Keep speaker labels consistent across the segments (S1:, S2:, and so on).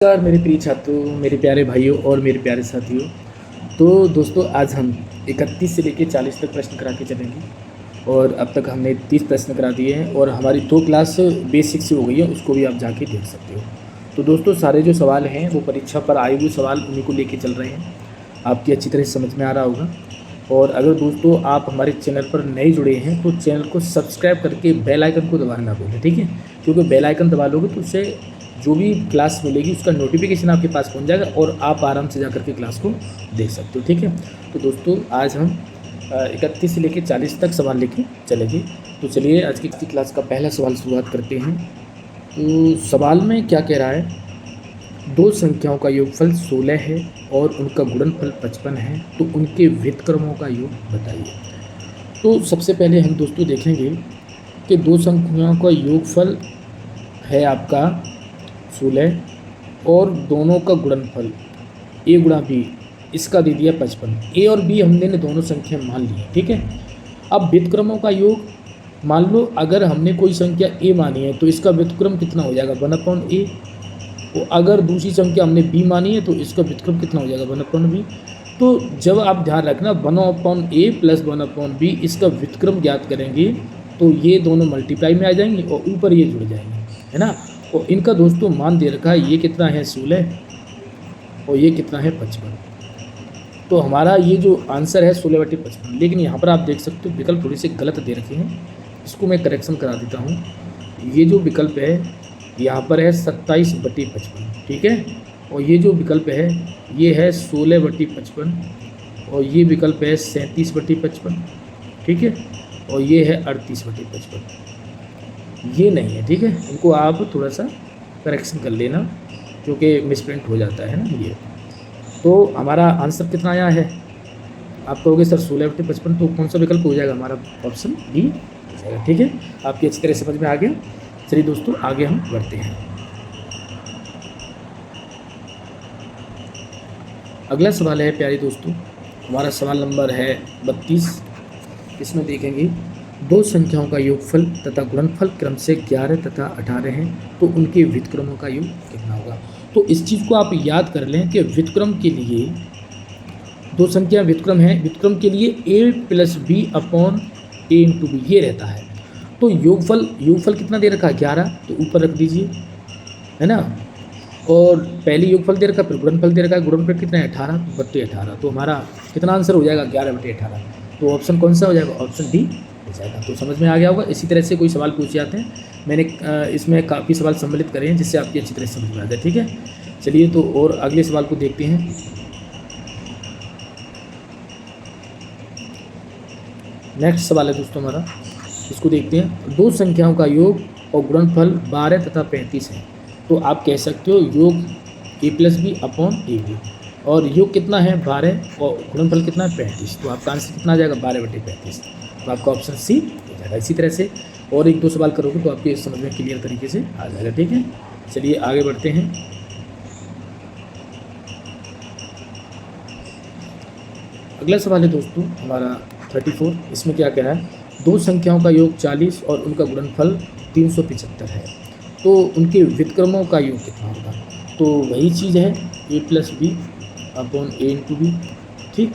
S1: नमस्कार मेरे प्रिय छात्रों, मेरे प्यारे भाइयों और मेरे प्यारे साथियों। तो दोस्तों, आज हम 31 से लेकर 40 तक प्रश्न करा के चलेंगे और अब तक हमने 30 प्रश्न करा दिए हैं और हमारी 2 क्लास बेसिक से हो गई है, उसको भी आप जाके देख सकते हो। तो दोस्तों, सारे जो सवाल हैं वो परीक्षा पर आए हुए सवाल उन्हीं को लेके चल रहे हैं। आपकी अच्छी तरह समझ में आ रहा होगा। और अगर दोस्तों आप हमारे चैनल पर नए जुड़े हैं तो चैनल को सब्सक्राइब करके बेल आइकन को दबाना ना भूलें, ठीक है। क्योंकि बेल आइकन दबा लोगे तो उससे जो भी क्लास मिलेगी उसका नोटिफिकेशन आपके पास पहुंच जाएगा और आप आराम से जा करके क्लास को देख सकते हो, ठीक है। तो दोस्तों, आज हम 31 से लेकर 40 तक सवाल लेके चलेंगे। तो चलिए आज की क्लास का पहला सवाल शुरुआत करते हैं। तो सवाल में क्या कह रहा है, दो संख्याओं का योगफल 16 है और उनका गुणनफल 55 है, तो उनके व्युत्क्रमों का योग बताइए। तो सबसे पहले हम दोस्तों देखेंगे कि दो संख्याओं का योगफल है आपका 16 और दोनों का गुणनफल a गुणा b, इसका दे दिया 55। a और b हमने दोनों संख्या मान ली है, ठीक है। अब व्युत्क्रमों का योग, मान लो अगर हमने कोई संख्या a मानी है तो इसका व्युत्क्रम कितना हो जाएगा 1/a। तो अगर दूसरी संख्या हमने b मानी है तो इसका व्युत्क्रम कितना हो जाएगा 1/b। तो जब आप ध्यान रखना 1/a प्लस 1/b इसका व्युत्क्रम ज्ञात करेंगे तो ये दोनों मल्टीप्लाई में आ जाएंगे और ऊपर ये जुड़ जाएंगे, है ना। और इनका दोस्तों मान दे रखा है, ये कितना है 16 और ये कितना है 55। तो हमारा ये जो आंसर है 16/55। लेकिन यहाँ पर आप देख सकते हो विकल्प थोड़ी सी गलत दे रखे हैं, इसको मैं करेक्शन करा देता हूँ। ये जो विकल्प है यहाँ पर है 27/55, ठीक है। और ये जो विकल्प है ये है 16/55 और ये विकल्प है 37/55, ठीक है। और ये है 38/55, ये नहीं है, ठीक है। इनको आप थोड़ा सा करेक्शन कर लेना क्योंकि मिसप्रिंट हो जाता है ना ये। तो हमारा आंसर कितना आया है, आप कहोगे सर 16/55, तो कौन सा विकल्प हो जाएगा हमारा, ऑप्शन डी हो जाएगा, ठीक है। आपकी अच्छी तरह समझ में आ गया। चलिए दोस्तों, आगे हम बढ़ते हैं। अगला सवाल है प्यारे दोस्तों, हमारा सवाल नंबर है 32। इसमें देखेंगे दो संख्याओं का योगफल तथा गुणनफल क्रम से 11 तथा 18 हैं, तो उनके व्युत्क्रमों का योग कितना होगा। तो इस चीज़ को आप याद कर लें कि व्युत्क्रम के लिए दो संख्या व्युत्क्रम है, व्युत्क्रम के लिए a plus B upon a into B ये रहता है। तो योगफल कितना दे रखा है 11, तो ऊपर रख दीजिए, है ना। और पहले योगफल दे रखा है, फिर गुणनफल दे रखा है, गुणनफल कितना है 18 बट्टे 18। तो हमारा कितना आंसर हो जाएगा 11/18। तो ऑप्शन कौन सा हो जाएगा, ऑप्शन डी हो जाएगा। तो समझ में आ गया होगा। इसी तरह से कोई सवाल पूछे जाते हैं, मैंने इसमें काफ़ी सवाल सम्मिलित करे हैं जिससे आपकी अच्छी तरह से समझ में आ जाए, ठीक है। चलिए तो और अगले सवाल को देखते हैं। नेक्स्ट सवाल है दोस्तों हमारा, इसको देखते हैं। दो संख्याओं का योग और गुणनफल 12 तथा 35 है, तो आप कह सकते हो योग a plus B upon A B. और योग कितना है 12 और गुणनफल कितना है 35, तो आपका आंसर कितना आ जाएगा 12/35। तो आपका ऑप्शन सी हो जाएगा। इसी तरह से और एक दो सवाल करोगे तो आपके समझ में क्लियर तरीके से आ जाएगा, ठीक है। चलिए आगे बढ़ते हैं। अगला सवाल है दोस्तों हमारा 34। इसमें क्या कह रहा है, दो संख्याओं का योग 40 और उनका गुणनफल 375 है, तो उनके व्युत्क्रमों का योग कितना होगा। तो वही चीज़ है a plus B upon a into B, ठीक।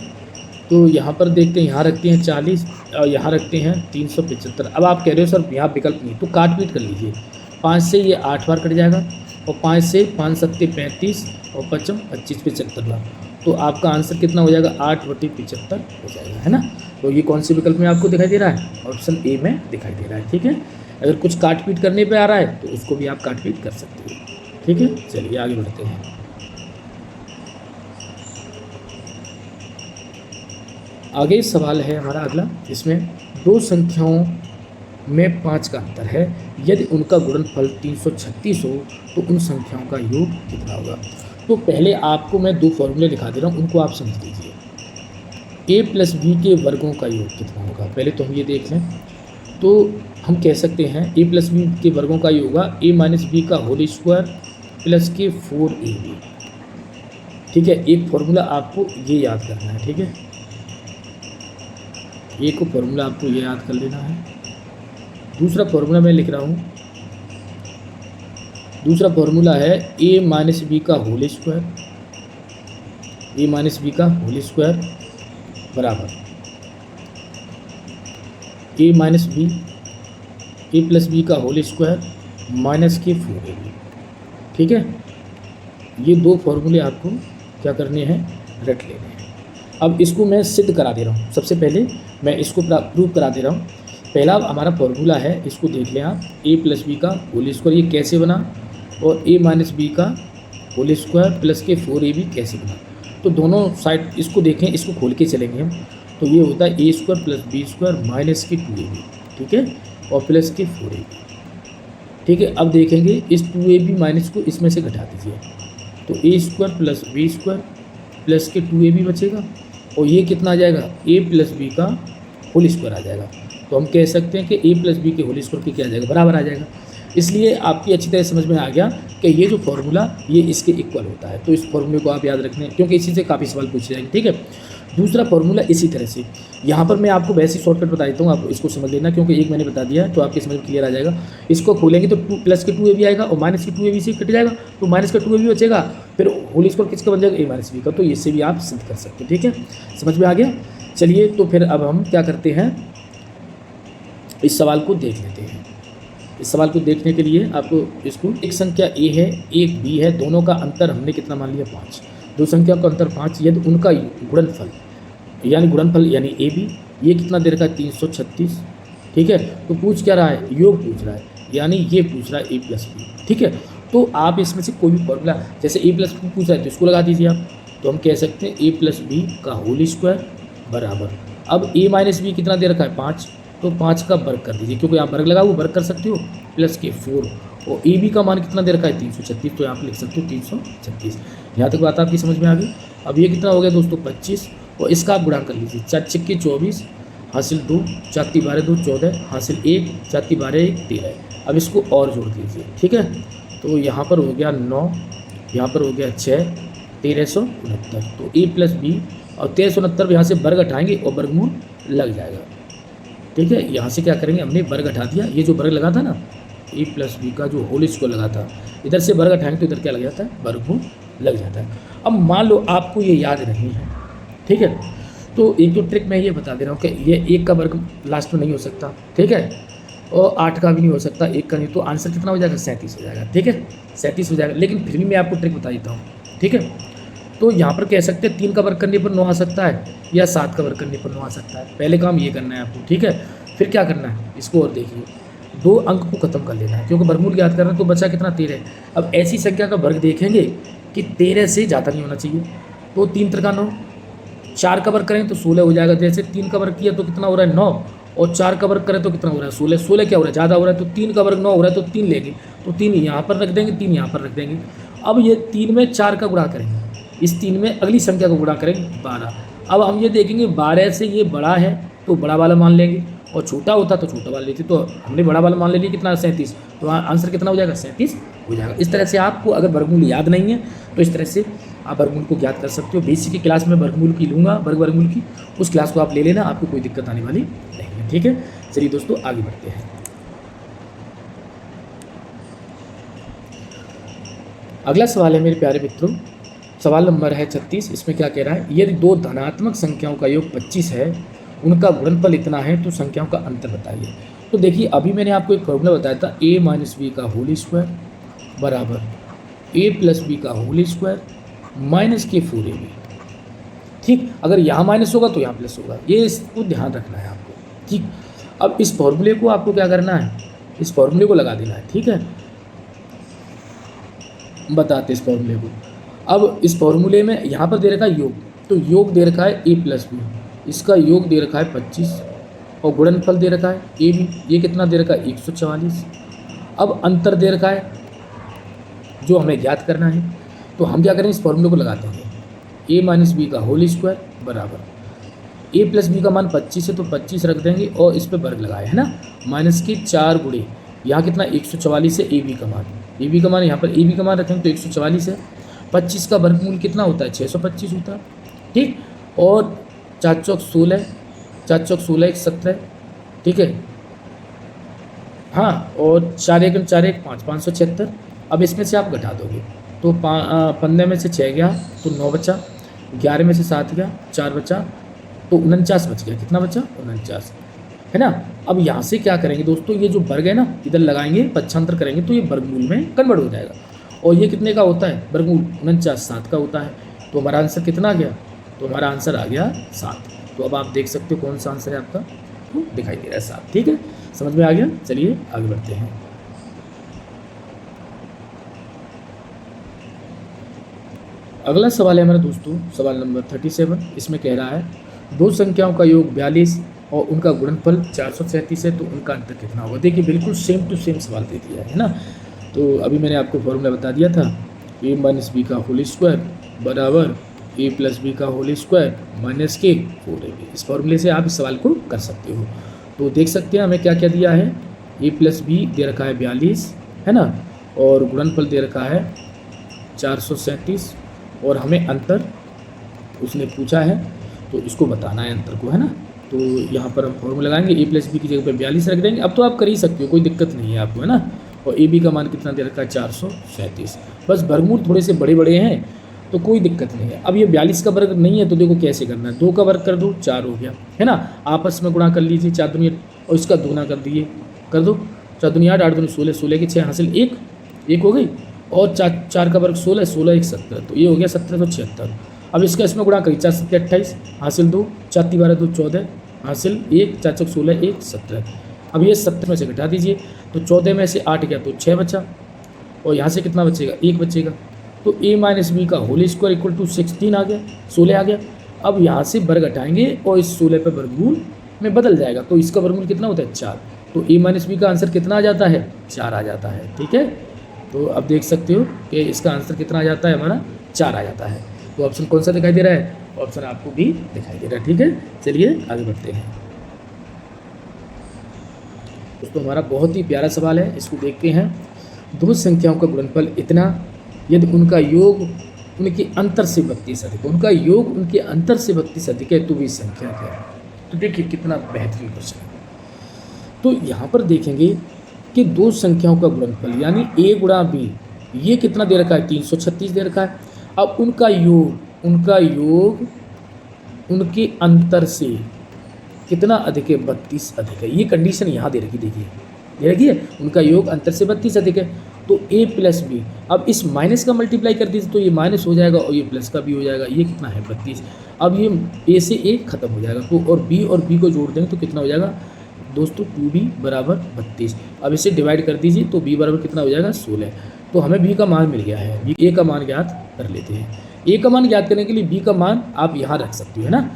S1: तो यहाँ पर देखते हैं, यहाँ रखते हैं 40 और यहाँ रखते हैं 375। अब आप कह रहे हो सर यहाँ विकल्प नहीं, तो काट पीट कर लीजिए। 5 से ये 8 बार कट जाएगा और 5 से 5 सत्ते 35 और 5 25 75 बार। तो आपका आंसर कितना हो जाएगा 8/75 हो जाएगा, है ना। तो ये कौन से विकल्प में आपको दिखाई दे रहा है, ऑप्शन ए में दिखाई दे रहा है, ठीक है। अगर कुछ काट पीट करने पे आ रहा है तो उसको भी आप काट पीट कर सकते हो, ठीक है। चलिए आगे बढ़ते हैं। आगे सवाल है हमारा अगला, इसमें दो संख्याओं में 5 का अंतर है, यदि उनका गुणनफल 336 हो तो उन संख्याओं का योग कितना होगा। तो पहले आपको मैं दो फॉर्मूले दिखा दे रहा हूँ, उनको आप समझ लीजिए। a प्लस बी के वर्गों का योग कितना होगा, पहले तो हम ये देख लें। तो हम कह सकते हैं a प्लस बी के वर्गों का योग होगा a माइनस बी का होल स्क्वायर प्लस के 4ab, ठीक है। एक फॉर्मूला आपको ये याद करना है, ठीक है। एक फॉर्मूला आपको ये याद कर लेना है। दूसरा फॉर्मूला मैं लिख रहा हूँ दूसरा फॉर्मूला है ए माइनस बी का होल स्क्वायर, ए माइनस बी का होल स्क्वायर बराबर ए माइनस बी ए प्लस बी का होल स्क्वायर माइनस के 4ab। ठीक है, ये दो फॉर्मूले आपको क्या करने हैं, रट लेने हैं। अब इसको मैं सिद्ध करा दे रहा हूँ। सबसे पहले मैं इसको प्रूव करा दे रहा हूँ। पहला हमारा फॉर्मूला है, इसको देख लें आप, ए प्लस बी का होल स्क्वायर, ये कैसे बना, और ए माइनस बी का होल स्क्वायर प्लस के 4ab कैसे बना। तो दोनों साइड इसको देखें, इसको खोल के चलेंगे हम। तो ये होता है a square plus b square minus के 2ab, ठीक है, और प्लस के 4ab। ठीक है, अब देखेंगे इस 2ab माइनस को इसमें से घटा दीजिए, तो a square plus b square plus के 2ab बचेगा, और ये कितना आ जाएगा, ए प्लस बी का होल स्क्वायर आ जाएगा। तो हम कह सकते हैं कि ए प्लस बी के होल स्क्वायर के क्या आ जाएगा, बराबर आ जाएगा। इसलिए आपकी अच्छी तरह समझ में आ गया कि ये जो फॉर्मूला ये इसके इक्वल होता है। तो इस फॉर्मूले को आप याद रखना, क्योंकि इसी से काफ़ी सवाल पूछे जाएंगे। ठीक है, दूसरा फॉर्मूला इसी तरह से, यहाँ पर मैं आपको वैसे ही शॉर्टकट बता देता हूँ, आप इसको समझ लेना, क्योंकि एक मैंने बता दिया है तो आपके समझ में क्लियर आ जाएगा। इसको खोलेंगे तो प्लस के 2ab आएगा और माइनस के 2ab से कट जाएगा, तो माइनस का 2ab बचेगा, फिर होल स्क्वायर किसका बन जाएगा, ए माइनस बी का। तो इससे भी आप सिद्ध कर सकते हो। ठीक है, समझ में आ गया। चलिए, तो फिर अब हम क्या करते हैं, इस सवाल को देख लेते हैं। इस सवाल को देखने के लिए आपको इसको, एक संख्या ए है, एक बी है, दोनों का अंतर हमने कितना मान लिया, 5। दो संख्या का अंतर 5, यदि उनका गुणनफल यानी ए बी, ये कितना दे रखा है, 336। ठीक है, तो पूछ क्या रहा है, योग पूछ रहा है, यानी ये पूछ रहा है ए प्लस बी। ठीक है, तो आप इसमें से कोई भी फॉर्मूला, जैसे ए प्लस बी पूछ रहा है तो इसको लगा दीजिए आप। तो हम कह सकते हैं ए प्लस बी का होल स्क्वायर बराबर, अब ए माइनस बी कितना दे रखा है, 5, तो 5 का वर्ग कर दीजिए, क्योंकि आप वर्ग लगाओ वर्ग कर सकते हो, प्लस के 4, और ए बी का मान कितना दे रखा है, 336, तो आप लिख सकते हो 336। यहाँ तक बात आपकी समझ में आ गई। अब ये कितना हो गया दोस्तों, 25, और इसका आप गुणा कर लीजिए, 4 छक्के 24 हासिल 2, 4 × 12 2 14 हासिल 1, 4 × 12 1 13। अब इसको और जोड़ दीजिए। ठीक है, तो यहाँ पर हो गया 9, यहाँ पर हो गया 6, 1369। तो ए प्लस बी, और 1369 यहाँ से वर्ग हटाएंगे और वर्गमूल लग जाएगा। ठीक है, यहाँ से क्या करेंगे, हमने वर्ग हटा दिया, ये जो वर्ग लगा था ना, ए प्लस बी का जो होल स्क्वायर लगा था, इधर से वर्ग हटाएंगे तो इधर क्या लग जाता है, वर्गमूल लग जाता है। अब मान लो आपको ये याद नहीं है, ठीक है, तो एक जो ट्रिक मैं ये बता दे रहा हूँ कि ये 1 का वर्ग लास्ट में नहीं हो सकता, ठीक है, और 8 का भी नहीं हो सकता, 1 का नहीं, तो आंसर कितना हो जाएगा, 37 हो जाएगा। ठीक है, 37 हो जाएगा। लेकिन फिर भी मैं आपको ट्रिक बता देता हूँ। ठीक है, तो यहाँ पर कह सकते हैं 3 का वर्ग करने पर 9 आ सकता है, या 7 का वर्ग करने पर 9 आ सकता है। पहले काम ये करना है आपको। ठीक है, फिर क्या करना है, इसको और देखिए, 2 अंक को खत्म कर लेना है, क्योंकि वर्गमूल याद करना है। तो बचा कितना, 13। अब ऐसी संख्या का वर्ग देखेंगे कि 13 से ज़्यादा नहीं होना चाहिए, तो 3 × 9, 4 का वर्ग करें तो 16 हो जाएगा। जैसे 3 का वर्ग किया तो कितना हो रहा है, 9, और 4 का वर्ग करें तो कितना हो रहा है, 16। 16 क्या हो रहा है, ज़्यादा हो रहा है, तो 3 का वर्ग 9 हो रहा है, तो 3 लेंगे, तो 3 यहाँ पर रख देंगे, 3 यहाँ पर रख देंगे। अब ये 3 में 4 का गुणा करेंगे, इस 3 में अगली संख्या को गुणा करेंगे, 12। अब हम ये देखेंगे 12 से ये बड़ा है तो बड़ा वाला मान लेंगे, और छोटा होता तो छोटा वाला लेते, तो हमने बड़ा वाला मान ले लिया, कितना, 37। तो आंसर कितना हो जाएगा, 37 हो जाएगा। इस तरह से आपको अगर वर्गमूल याद नहीं है तो इस तरह से आप वर्गमूल को ज्ञात कर सकते हो। बेसिक की क्लास में वर्गमूल की लूँगा, वर्गमूल की, उस क्लास को आप ले लेना, आपको कोई दिक्कत आने वाली नहीं है। ठीक है, चलिए दोस्तों आगे बढ़ते हैं। अगला सवाल है मेरे प्यारे मित्रों, सवाल नंबर है 36। इसमें क्या कह रहा है, यदि 2 धनात्मक संख्याओं का योग 25 है, उनका गुणनफल इतना है, तो संख्याओं का अंतर बताइए। तो देखिए, अभी मैंने आपको एक फॉर्मूला बताया था, ए माइनस बी का होल स्क्वायर बराबर ए प्लस बी का होल स्क्वायर माइनस के 4ab। ठीक, अगर यहाँ माइनस होगा तो यहाँ प्लस होगा, ये इसको ध्यान रखना है आपको। ठीक, अब इस फॉर्मूले को आपको क्या करना है, इस फॉर्मूले को लगा देना है। ठीक है, बताते इस फॉर्मूले को। अब इस फॉर्मूले में यहाँ पर दे रखा है योग, तो योग दे रखा है ए प्लस बी, इसका योग दे रखा है 25, और गुणनफल दे रखा है ए बी, ये कितना दे रखा है, 144। अब अंतर दे रखा है जो हमें ज्ञात करना है, तो हम क्या करें, इस फॉर्मूले को लगाते हैं, ए माइनस बी का होल स्क्वायर बराबर ए प्लस बी का मान 25 है, तो 25 रख देंगे, और इस पर वर्ग लगाए है ना, माइनस के 4 गुणे, यहाँ कितना 144 है ए बी का मान, ए बी का मान यहाँ पर ए बी का मान रखेंगे तो 144 है। 25 का वर्गमूल कितना होता है, 625 होता है। ठीक, और 4 चौक 16, 4 चौक 16 1 17। ठीक है, हाँ, और 4 1 4 1 5 576। अब इसमें से आप घटा दोगे तो 15 में से 6 गया तो 9 बचा, 11 में से 7 गया 4 बचा, तो 49 बच गया। कितना बचा? 49, है ना। अब यहाँ से क्या करेंगे दोस्तों, ये जो वर्ग है ना इधर लगाएंगे, पक्षांतर करेंगे तो ये वर्गमूल में कन्वर्ट हो जाएगा। और ये कितने का होता है वर्गमूल? 49 7 का होता है। तो हमारा आंसर कितना आ गया? तो हमारा आंसर आ गया 7। तो अब आप देख सकते हो कौन सा आंसर है आपका, तो दिखाई दे रहा है 7। ठीक है, समझ में आ गया। चलिए आगे बढ़ते हैं। अगला सवाल है हमारा दोस्तों सवाल नंबर 37। इसमें कह रहा है दो संख्याओं का योग 42 और उनका गुणनफल 437 है, तो उनका अंतर कितना होगा। देखिए बिल्कुल सेम टू सेम सवाल दे दिया है ना। तो अभी मैंने आपको फॉर्मूला बता दिया था, a माइनस बी का होल स्क्वायर बराबर a प्लस बी का होल स्क्वायर माइनस के 4ab। इस फॉर्मूले से आप इस सवाल को कर सकते हो। तो देख सकते हैं हमें क्या क्या दिया है, a प्लस बी दे रखा है 42, है ना, और गुणनफल दे रखा है 437, और हमें अंतर उसने पूछा है तो इसको बताना है अंतर को, है ना। तो यहाँ पर हम फॉर्मूला लगाएंगे, a प्लस बी की जगह पर 42 रख देंगे। अब तो आप कर ही सकते हो, कोई दिक्कत नहीं है आपको, है ना। और ए बी का मान कितना दे रखा है 437। बस वर्गमूल थोड़े से बड़े बड़े हैं तो कोई दिक्कत नहीं है। अब ये 42 का वर्ग नहीं है तो देखो कैसे करना है, 2 का वर्ग कर दो 4 हो गया, है ना। आपस में गुणा कर लीजिए 4 दूनी 8 और इसका दुगुना कर दिए, कर दो 4 दूनी 8 8 दूनी 16, 16 के 6 हासिल 1 हो गई, और 4 का वर्ग 16, 16 1 17, तो ये हो गया 1776। अब इसका इसमें गुणा करिए 4 7 28 हासिल 2, 4 3 12 2 14 हासिल 1, 4 4 16 1 17। अब ये 70 में से घटा दीजिए तो 14 में से 8 गया तो 6 बचा, और यहाँ से कितना बचेगा 1 बचेगा। तो a माइनस बी का होल स्क्वायर इक्वल टू 16 आ गया, 16 आ गया। अब यहाँ से वर्ग हटाएंगे और इस 16 पे वर्गमूल में बदल जाएगा, तो इसका वर्गमूल कितना होता है 4। तो a माइनस बी का आंसर कितना आ जाता है 4 आ जाता है। ठीक है, तो अब देख सकते हो कि इसका आंसर कितना आ जाता है हमारा 4 आ जाता है। तो ऑप्शन कौन सा दिखाई दे रहा है? ऑप्शन आपको भी दिखाई दे रहा है। ठीक है, चलिए आगे बढ़ते हैं। दोस्तों हमारा बहुत ही प्यारा सवाल है, इसको देखते हैं। दो संख्याओं का गुणनफल इतना यदि उनका योग उनके अंतर से 32 अधिक, उनका योग उनके अंतर से 32 अधिक है तो वे संख्या क्या है। तो देखिए कितना बेहतरीन क्वेश्चन है। तो यहाँ पर देखेंगे कि दो संख्याओं का गुणनफल यानी a गुणा b, ये कितना दे रखा है 336 दे रखा है। अब उनका योग उनके अंतर से कितना अधिक है 32 अधिक है। ये कंडीशन यहाँ दे रखी, देखिए दे रखी है, उनका योग अंतर से 32 अधिक है। तो a प्लस बी, अब इस माइनस का मल्टीप्लाई कर दीजिए तो ये माइनस हो जाएगा और ये प्लस का भी हो जाएगा। ये कितना है 32। अब ये a से a खत्म हो जाएगा, तो और b को जोड़ देंगे तो कितना हो जाएगा दोस्तों 2b बराबर 32। अब इसे डिवाइड कर दीजिए तो b बराबर कितना हो जाएगा 16। तो हमें b का मान मिल गया है, a का मान ज्ञात कर लेते हैं। a का मान ज्ञात करने के लिए b का मान आप यहाँ रख सकते हो, है ना।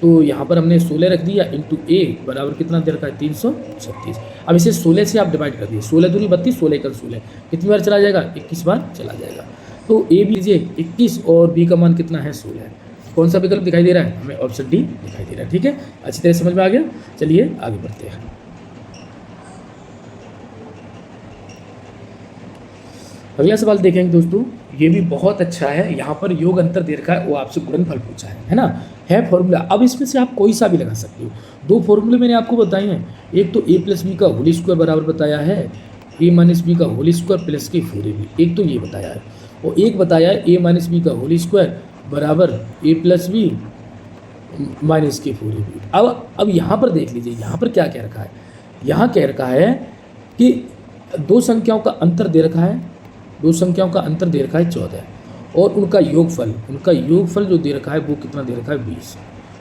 S1: तो यहाँ पर हमने 16 रख दिया इंटू a बराबर कितना दे रखा है 336। अब इसे 16 से आप डिवाइड कर दिए, 16 दूनी 32, 16 एकल 16, कितनी बार चला जाएगा 21 बार चला जाएगा। तो a भी लीजिए 21 और b का मान कितना है 16। कौन सा विकल्प दिखाई दे रहा है? हमें ऑप्शन डी दिखाई दे रहा है। ठीक है, अच्छी तरह समझ में आ गया। चलिए आगे बढ़ते हैं। अगला सवाल देखेंगे दोस्तों, ये भी बहुत अच्छा है। यहाँ पर योग अंतर दे रखा है, वो आपसे गुणनफल पूछा है ना, है फॉर्मूला। अब इसमें से आप कोई सा भी लगा सकते हो। दो फॉर्मूले मैंने आपको बताए हैं, एक तो a प्लस बी का होल स्क्वायर बराबर बताया है a माइनस बी का होल स्क्वायर प्लस के 4ab, एक तो ये बताया है, और एक बताया है a माइनस बी का होल स्क्वायर बराबर a प्लस बी माइनस के 4ab। अब यहाँ पर देख लीजिए, यहाँ पर क्या कह रखा है, यहाँ कह रखा है कि दो संख्याओं का अंतर दे रखा है, दो संख्याओं का अंतर दे रखा है 14, और उनका योगफल जो दे रखा है वो कितना दे रखा है 20।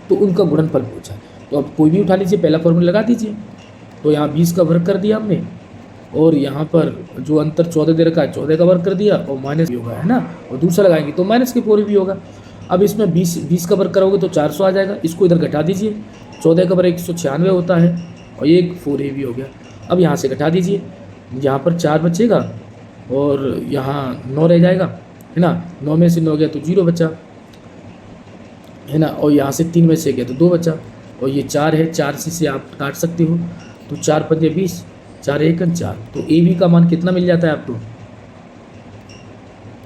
S1: तो उनका गुणनफल पूछा है। तो अब कोई भी उठा लीजिए, पहला फॉर्मूला लगा दीजिए। तो यहाँ 20 का वर्ग कर दिया हमने, और यहाँ पर जो अंतर 14 दे रखा है 14 का वर्ग कर दिया, और माइनस भी होगा, है ना, और दूसरा लगाएंगे तो माइनस के 4 भी होगा। अब इसमें 20 का वर्ग करोगे तो 400 आ जाएगा, इसको इधर घटा दीजिए, 14 का वर्ग 196 होता है, और ये 4a भी हो गया। अब यहाँ से घटा दीजिए, यहाँ पर 4 बचेगा और यहाँ 9 रह जाएगा, है ना, 9 में से 9 गया तो 0 बचा, है ना, और यहाँ से 3 में से गया तो 2 बचा, और ये 4 है, 4 से आप काट सकते हो, तो 4 पंजे 20, 4 एकन 4। तो ए बी का मान कितना मिल जाता है आपको?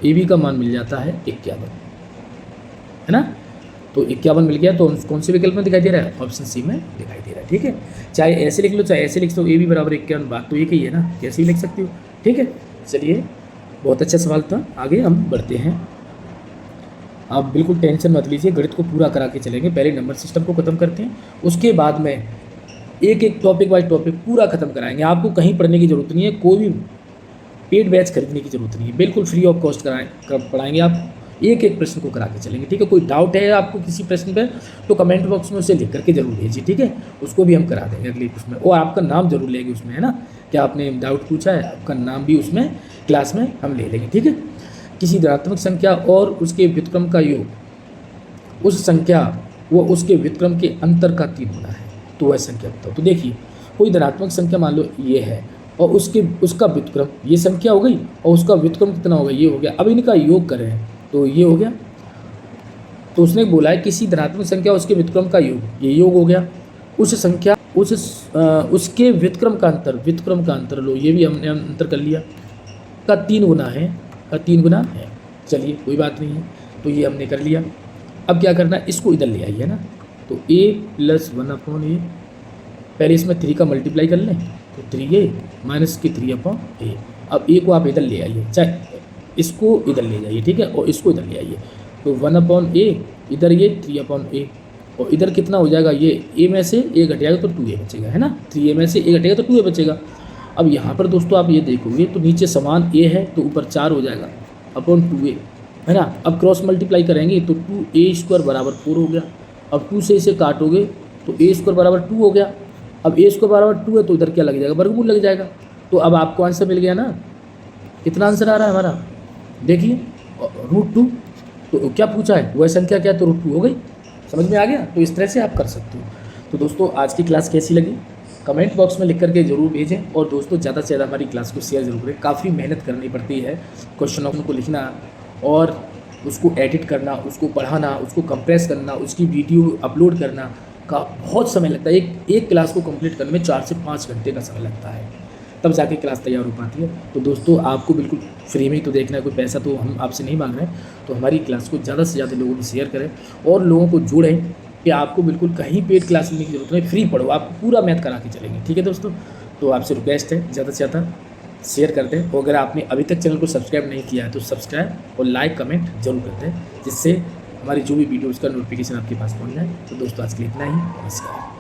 S1: ए बी का मान मिल जाता है 51, है ना। तो 51 मिल गया। तो कौन से विकल्प में दिखाई दे रहा है? ऑप्शन सी में दिखाई दे रहा है। ठीक है, चाहे ऐसे लिख लो चाहे ऐसे लिख दो, ए बी बराबर 51, बात तो एक ही है ना, कैसे भी लिख सकते हो। ठीक है, चलिए बहुत अच्छा सवाल था। आगे हम बढ़ते हैं। आप बिल्कुल टेंशन मत लीजिए, गणित को पूरा करा के चलेंगे। पहले नंबर सिस्टम को ख़त्म करते हैं, उसके बाद में एक एक टॉपिक बाय टॉपिक पूरा ख़त्म कराएंगे। आपको कहीं पढ़ने की ज़रूरत नहीं है, कोई भी पेड बैच खरीदने की ज़रूरत नहीं है, बिल्कुल फ्री ऑफ कॉस्ट पढ़ाएंगे। आप एक एक प्रश्न को करा के चलेंगे, ठीक है। कोई डाउट है आपको किसी प्रश्न पर तो कमेंट बॉक्स में उसे लिख करके जरूर भेजिए, ठीक है। उसको भी हम करा देंगे अगले उसमें, और आपका नाम जरूर लेंगे उसमें, है ना। क्या आपने डाउट पूछा है, आपका नाम भी उसमें क्लास में हम ले लेंगे, ठीक है। किसी धनात्मक संख्या और उसके व्युत्क्रम का योग उस संख्या व उसके व्युत्क्रम के अंतर का 3 गुना है, तो वह संख्या बताओ। तो देखिए, कोई धनात्मक संख्या मान लो ये है, और उसका व्युत्क्रम ये संख्या हो गई, और उसका व्युत्क्रम कितना होगा, ये हो गया। अब इनका योग करें तो ये हो गया। तो उसने बोला है किसी धनात्मक संख्या उसके व्युत्क्रम का योग, ये योग हो गया। उस संख्या उसके व्युत्क्रम का अंतर लो, ये भी हमने अंतर कर लिया, का 3 गुना है, चलिए कोई बात नहीं है, तो ये हमने कर लिया। अब क्या करना है, इसको इधर ले आइए ना, तो a + 1/a, पहले इसमें 3 का मल्टीप्लाई कर लें, तो 3a माइनस के 3/a। अब a को आप इधर ले आइए, चाहे इसको इधर ले जाइए, ठीक है, और इसको इधर ले आइए, तो 1/a, इधर ये 3/a, और इधर कितना हो जाएगा, ये a में से a घटेगा तो 2a बचेगा, है ना। 3a में से a घटेगा तो 2a बचेगा। अब यहाँ पर दोस्तों आप ये देखोगे तो नीचे समान a है, तो ऊपर 4 हो जाएगा अपॉन 2a, है ना। अब क्रॉस मल्टीप्लाई करेंगे तो 2a² = 4 हो गया। अब 2 से इसे काटोगे तो a² = 2 हो गया। अब a² = 2 है, तो इधर क्या लग जाएगा, वर्गमूल लग जाएगा। तो अब आपको आंसर मिल गया ना। कितना आंसर आ रहा है हमारा, देखिए √2। तो क्या पूछा है, वह संख्या क्या, तो √2 हो गई। समझ में आ गया। तो इस तरह से आप कर सकते हो। तो दोस्तों आज की क्लास कैसी लगी कमेंट बॉक्स में लिख करके ज़रूर भेजें, और दोस्तों ज़्यादा से ज़्यादा हमारी क्लास को शेयर जरूर करें। काफ़ी मेहनत करनी पड़ती है, क्वेश्चनों को लिखना और उसको एडिट करना, उसको पढ़ाना, उसको कंप्रेस करना, उसकी वीडियो अपलोड करना का बहुत समय लगता है। एक क्लास को कंप्लीट करने में 4 से 5 घंटे का समय लगता है, तब जाके क्लास तैयार हो पाती है। तो दोस्तों आपको बिल्कुल फ्री में ही तो देखना है, कोई पैसा तो हम आपसे नहीं मांग रहे हैं। तो हमारी क्लास को ज़्यादा से ज़्यादा लोगों में शेयर करें और लोगों को जोड़ें कि आपको बिल्कुल कहीं पेड क्लास लेने की जरूरत नहीं, फ्री पढ़ो, आपको पूरा मैथ करा के चलेंगे, ठीक है दोस्तों। तो आपसे रिक्वेस्ट है ज़्यादा से ज़्यादा शेयर कर दें, और अगर आपने अभी तक चैनल को सब्सक्राइब नहीं किया है तो सब्सक्राइब और लाइक कमेंट जरूर कर दें, जिससे हमारी जो भी वीडियो उसका नोटिफिकेशन आपके पास पहुँच जाए। तो दोस्तों आज के लिए इतना ही, नमस्कार।